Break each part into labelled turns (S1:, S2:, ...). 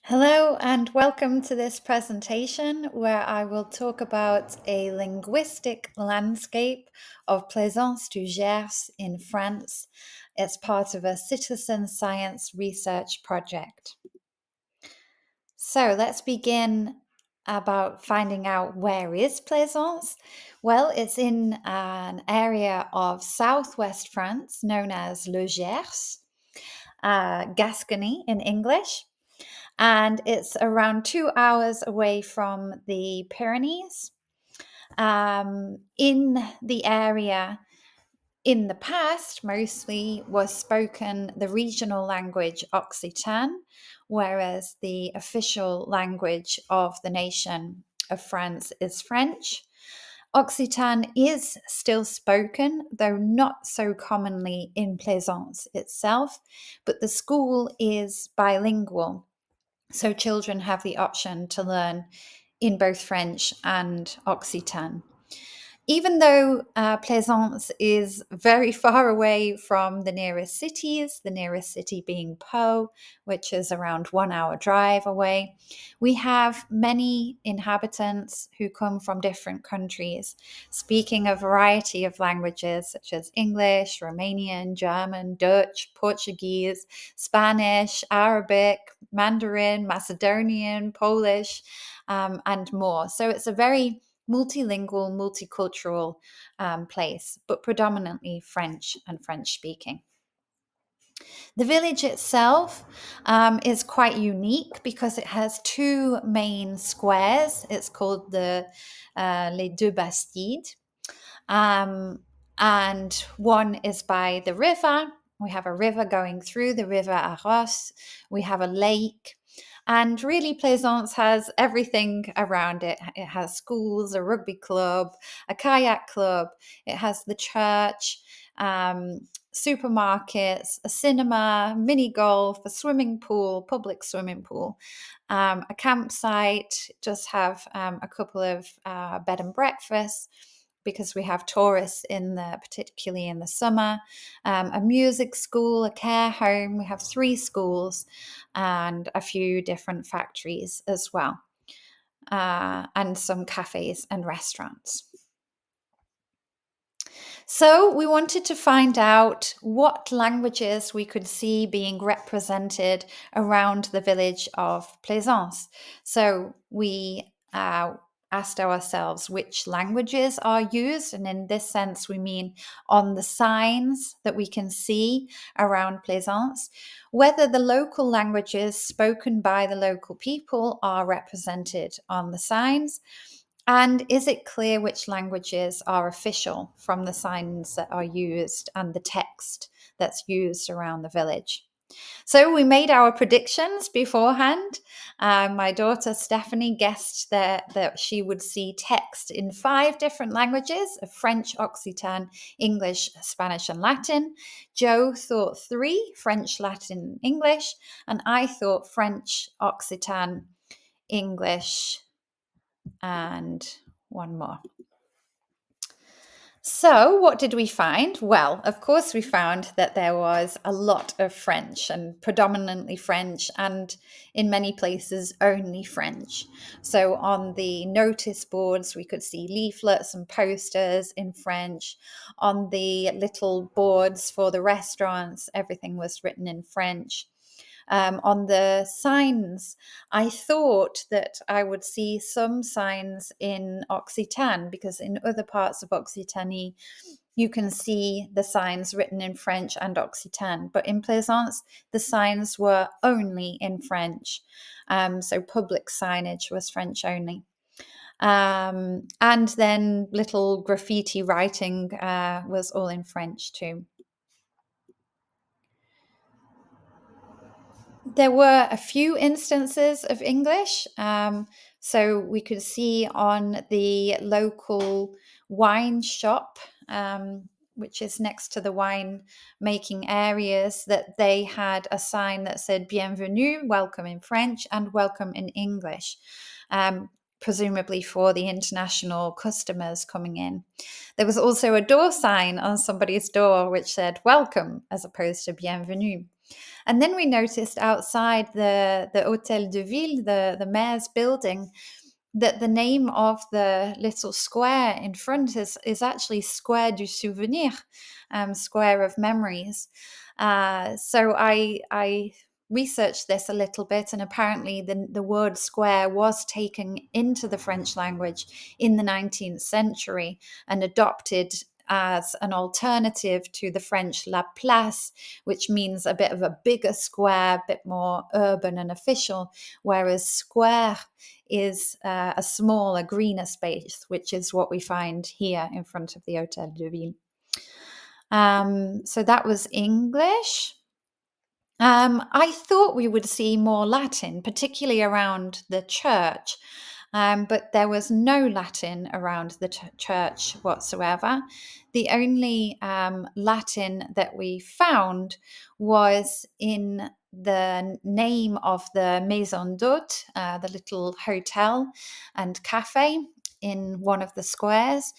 S1: Hello and welcome to this presentation where I will talk about a linguistic landscape of Plaisance du Gers in France. It's part of a citizen science research project. So let's begin about finding out where is Plaisance. Well, it's in an area of southwest France known as Le Gers, Gascony in English. And it's around 2 hours away from the Pyrenees. In the area, in the past, mostly was spoken the regional language Occitan, whereas the official language of the nation of France is French. Occitan is still spoken, though not so commonly in Plaisance itself, but the school is bilingual. So children have the option to learn in both French and Occitan. Even though Plaisance is very far away from the nearest city being Pau, which is around 1 hour drive away, we have many inhabitants who come from different countries, speaking a variety of languages such as English, Romanian, German, Dutch, Portuguese, Spanish, Arabic, Mandarin, Macedonian, Polish, and more. So it's a very multilingual, multicultural place, but predominantly French and French speaking. The village itself is quite unique because it has two main squares. It's called the Les Deux Bastides. And one is by the river. We have a river going through the river Arros. We have a lake. And really, Plaisance has everything around it. It has schools, a rugby club, a kayak club. It has the church, supermarkets, a cinema, mini golf, a swimming pool, public swimming pool, a campsite. Just have a couple of bed and breakfasts because we have tourists particularly in the summer, a music school, a care home. We have 3 schools and a few different factories as well, and some cafes and restaurants. So we wanted to find out what languages we could see being represented around the village of Plaisance. So we asked ourselves which languages are used, and in this sense we mean on the signs that we can see around Plaisance, whether the local languages spoken by the local people are represented on the signs, and is it clear which languages are official from the signs that are used and the text that's used around the village? So we made our predictions beforehand. My daughter Stephanie guessed that she would see text in 5 different languages of French, Occitan, English, Spanish, and Latin. Joe thought 3, French, Latin, English, and I thought French, Occitan, English, and one more. So, what did we find? Well, of course, we found that there was a lot of French, and predominantly French, and in many places only French. So, on the notice boards, we could see leaflets and posters in French. On the little boards for the restaurants, everything was written in French. On the signs, I thought that I would see some signs in Occitan, because in other parts of Occitanie, you can see the signs written in French and Occitan. But in Plaisance, the signs were only in French. So public signage was French only. And then little graffiti writing was all in French too. There were a few instances of English. So we could see on the local wine shop, which is next to the wine making areas, that they had a sign that said Bienvenue, welcome in French, and welcome in English. Presumably for the international customers coming in. There was also a door sign on somebody's door which said welcome as opposed to bienvenue. And then we noticed outside the Hôtel de Ville, the mayor's building, that the name of the little square in front is actually Square du Souvenir, Square of Memories. So I researched this a little bit, and apparently the word square was taken into the French language in the 19th century and adopted as an alternative to the French la place, which means a bit of a bigger square, a bit more urban and official, whereas square is a smaller, greener space, which is what we find here in front of the Hôtel de Ville. So that was English. I thought we would see more Latin, particularly around the church, but there was no Latin around the church whatsoever. The only Latin that we found was in the name of the Maison d'Hôte, the little hotel and cafe in one of the squares,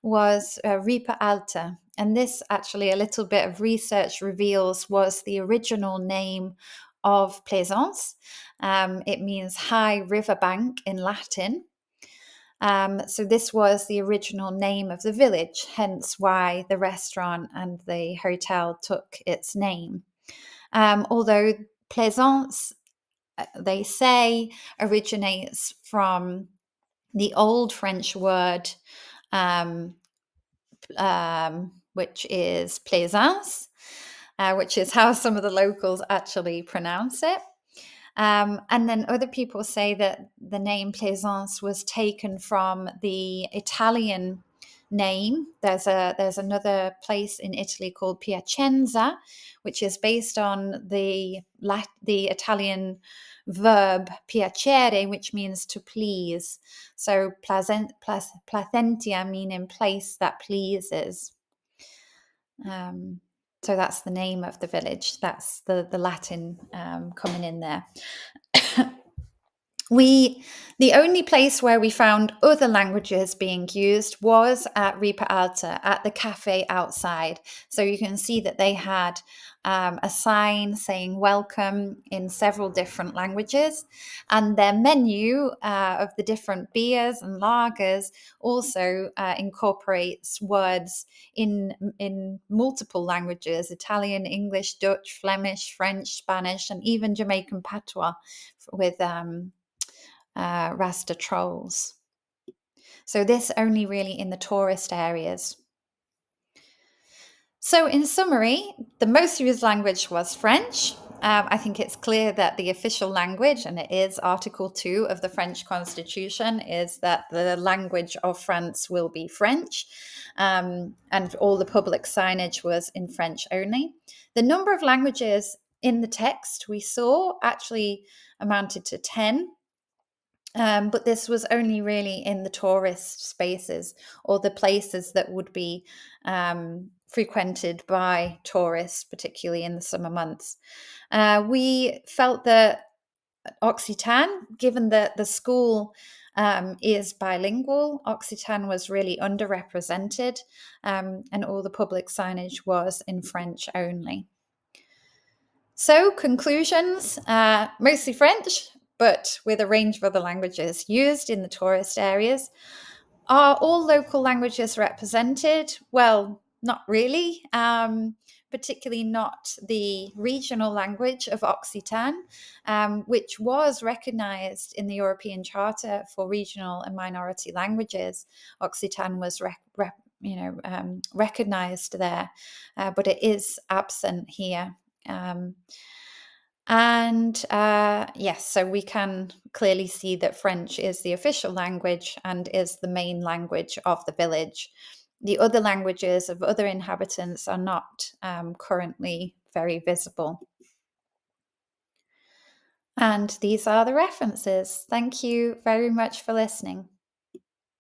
S1: was Ripa Alta. And this actually, a little bit of research reveals, was the original name of Plaisance. It means high riverbank in Latin. So this was the original name of the village, hence why the restaurant and the hotel took its name. Although Plaisance, they say, originates from the old French word which is Plaisance, which is how some of the locals actually pronounce it. And then other people say that the name Plaisance was taken from the Italian name. There's another place in Italy called Piacenza, which is based on the Italian verb piacere, which means to please. So placentia meaning place that pleases. So that's the name of the village. That's the Latin coming in there. The only place where we found other languages being used was at Ripa Alta, at the cafe outside. So you can see that they had a sign saying welcome in several different languages. And their menu of the different beers and lagers also incorporates words in multiple languages: Italian, English, Dutch, Flemish, French, Spanish, and even Jamaican patois with Rasta trolls. So this only really in the tourist areas. So in summary, the most used language was French. I think it's clear that the official language, and it is Article 2 of the French Constitution, is that the language of France will be French, and all the public signage was in French only. The number of languages in the text we saw actually amounted to 10. But this was only really in the tourist spaces or the places that would be frequented by tourists, particularly in the summer months. We felt that Occitan, given that the school is bilingual, Occitan was really underrepresented, and all the public signage was in French only. So, conclusions, mostly French, but with a range of other languages used in the tourist areas. Are all local languages represented? Well, not really, particularly not the regional language of Occitan, which was recognized in the European Charter for Regional and Minority Languages. Occitan was recognized there, but it is absent here. Yes, so we can clearly see that French is the official language and is the main language of the village. The other languages of other inhabitants are not currently very visible. And these are the references. Thank you very much for listening.